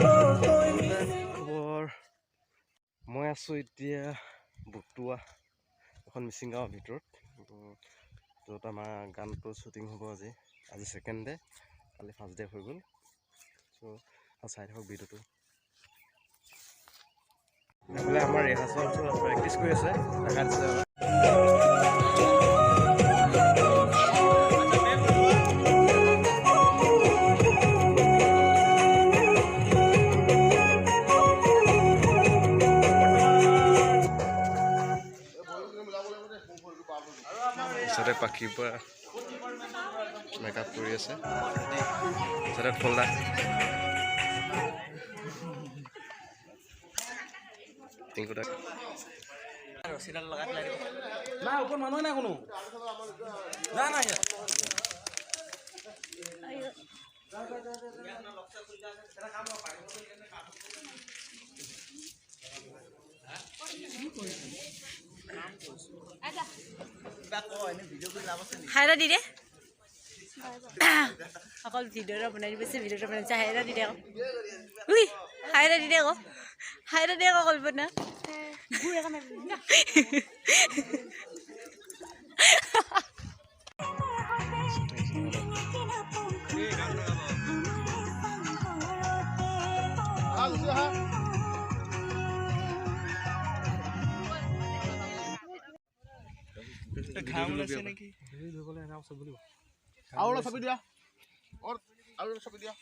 খবৰ মই আছোঁ এতিয়া বটুৱা এখন মিচিং গাঁৱৰ ভিতৰত য'ত আমাৰ গানটো শ্বুটিং হ'ব আজি ছেকেণ্ড ডে কালি ফাৰ্ষ্ট ডে হৈ গ'ল চ' চাই থাকক ভিডিঅ'টো এইফালে আমাৰ ৰিহাৰ্চেল প্ৰেক্টিচ কৰি আছে দেখা দিছে পিছতে পাখি পৰা মেকআপ কৰি আছে পিছতে ফল্ডা টিংকুটা না ওপৰ মানুষ না কোনো না না হাইৰা দি দে অকল ভিডিঅ'টা বনাই দিছে ভিডিঅ'টা বনাইছে হাইৰা দি দে আকৌ উই হাইৰা দি দে আকৌ হাইৰা দে আকৌ কল্পনা ঘাম ওলাইছে নেকি আৰু ছবি দিয়া আৰু ছবি দিয়া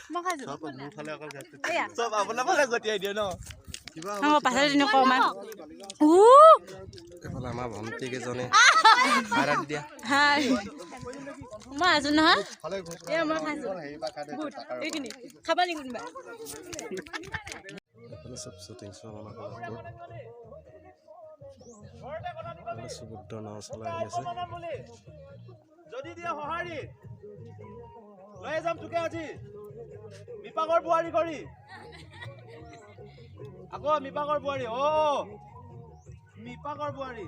চব আপোনাৰ ফালে গতিয়াই দিয়ে ন এইফালে আমাৰ ভণ্টি কেইজনী দিয়া মই আছো নহয় খাবা নেকি কোনোবা এইফালে চব শ্বুটিং সুবুদ্ধ নাও চলাই আহি আছে যদি দিয়া সঁহাৰি লৈ যাম তোকে আজি বিপাকৰ বোৱাৰী কৰি আকৌ মিপাকৰ বোৱাৰী মিপাকৰ বোৱাৰী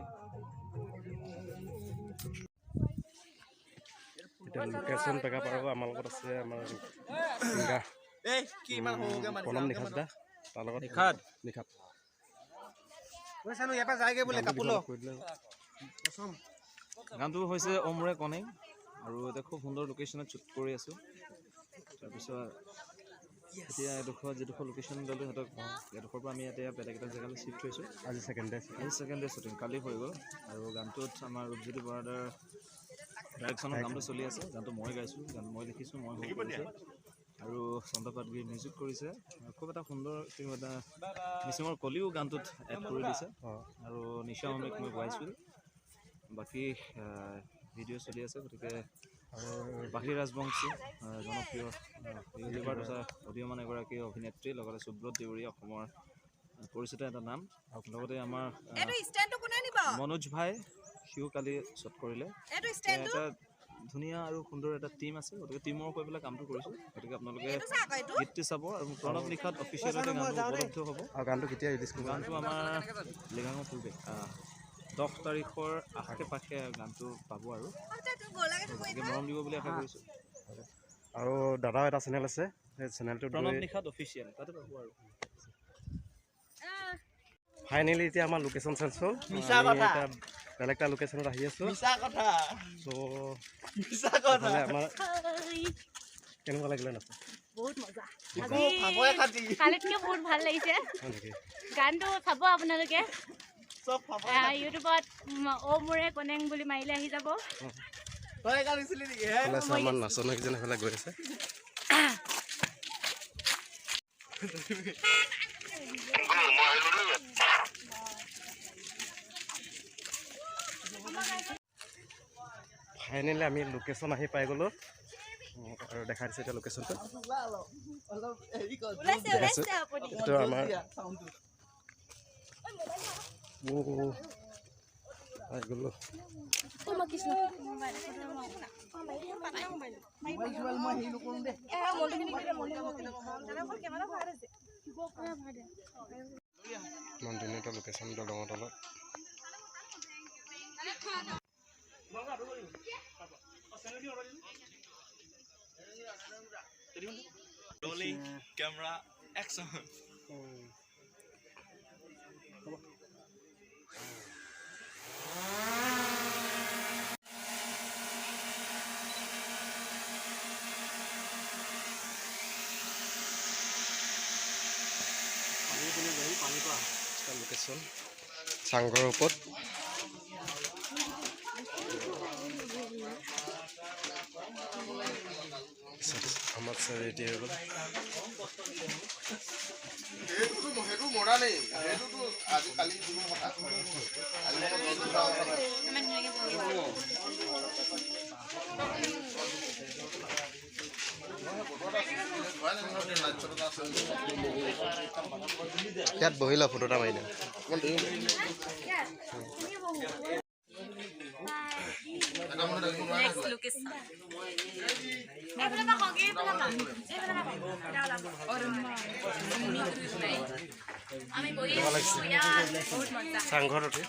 এতিয়া লোকেশ্যন পেকআপ আৰু আমাৰ লগত আছে আমাৰ প্ৰণৱ নিখাত দা তাৰ লগত নিখাত গানটো হৈছে অমৰে কনেং আৰু এটা খুব সুন্দৰ লোকেশ্যনত শ্বুট কৰি আছোঁ তাৰপিছত এতিয়া এডোখৰ যিডোখৰ লোকেশ্যন ল'লোঁ সিহঁতক এডোখৰ পৰা আমি এতিয়া বেলেগ এটা জেগালৈ শ্বিফ্ট হৈছোঁ আজি ছেকেণ্ড ডে শ্বুটিং কালি হৈ গ'ল আৰু গানটোত আমাৰ ৰূপজ্যোতি বৰাদাৰ ডাইৰেকশ্যনৰ কামটো চলি আছে গানটো মই গাইছোঁ গান মই লিখিছোঁ মই সুৰ কৰিছোঁ আৰু চন্দ্ৰ পাটগিৰি মিউজিক কৰিছে খুব এটা সুন্দৰ এটা মিচিঙৰ কলিও গানটোত এড কৰি দিছে আৰু নিশা অমিক মই গাইছোঁ বাকী ভিডিঅ' চলি আছে গতিকে বাকী ৰাজবংশী জনপ্ৰিয় ইউটিউবাৰ তথা অডিঅ'মান এগৰাকী অভিনেত্ৰী লগতে সুব্ৰত দেউৰী অসমৰ পৰিচিত এটা নাম লগতে আমাৰ মনোজ ভাই সিও কালি শ্বট কৰিলে এটা ধুনীয়া আৰু সুন্দৰ এটা টিম আছে গতিকে টিমৰ হৈ পেলাই কামটো কৰিছোঁ গতিকে আপোনালোকে গীতটো চাব আৰু প্ৰণৱ নিখাত অফিচিয়েলতে গানটো উপলব্ধ হ'ব আৰু গানটো কেতিয়া ৰিলিজ কৰিব গানটো আমাৰ লিগাঙৰ পূৰ্বে 10 তাৰিখৰ আশে পাশে গানটো পাব আৰু গতিকে মৰম দিব বুলি আশা কৰিছোঁ আৰু দাদাও এটা চেনেল আছে সেই চেনেলটো প্ৰণৱ নিখাত অফিচিয়েল তাতে পাব আৰু ফাইনেলি এতিয়া আমাৰ লোকেশ্যন চেঞ্জ হ'ল বেলেগ এটা লোকেশ্যনত আহি আছোঁ চ' আমাৰ কেনেকুৱা লাগিলে নাচা বহুত মজা কালিতকৈ বহুত ভাল লাগিছে গানটো চাব আপোনালোকে ইউটিউবত অমৰে কনেং বুলি মাৰিলে আহি যাব আমাৰ নাচনী কেইজন সেইফালে গৈ আছে ফাইনেলি আমি লোকেশ্যন আহি পাই গ'লোঁ আৰু দেখাই দিছে এতিয়া লোকেশ্যনটো এইটো আমাৰ পাই গ'লো। ইমান ধুনীয়া এটা লোকেশ্যন দলঙৰ তলত। Rolling camera action. লোকেশ্যন চাংঘৰৰ ওপৰত। আমাৰ ৰেডি হৈ গ'ল। সেইটো মৰা নেই, সেইটোতো আজিকালি যিবোৰ কথা ইয়াত বহিলা ফটো এটা মাৰি দিয়া। চাংঘৰত উঠি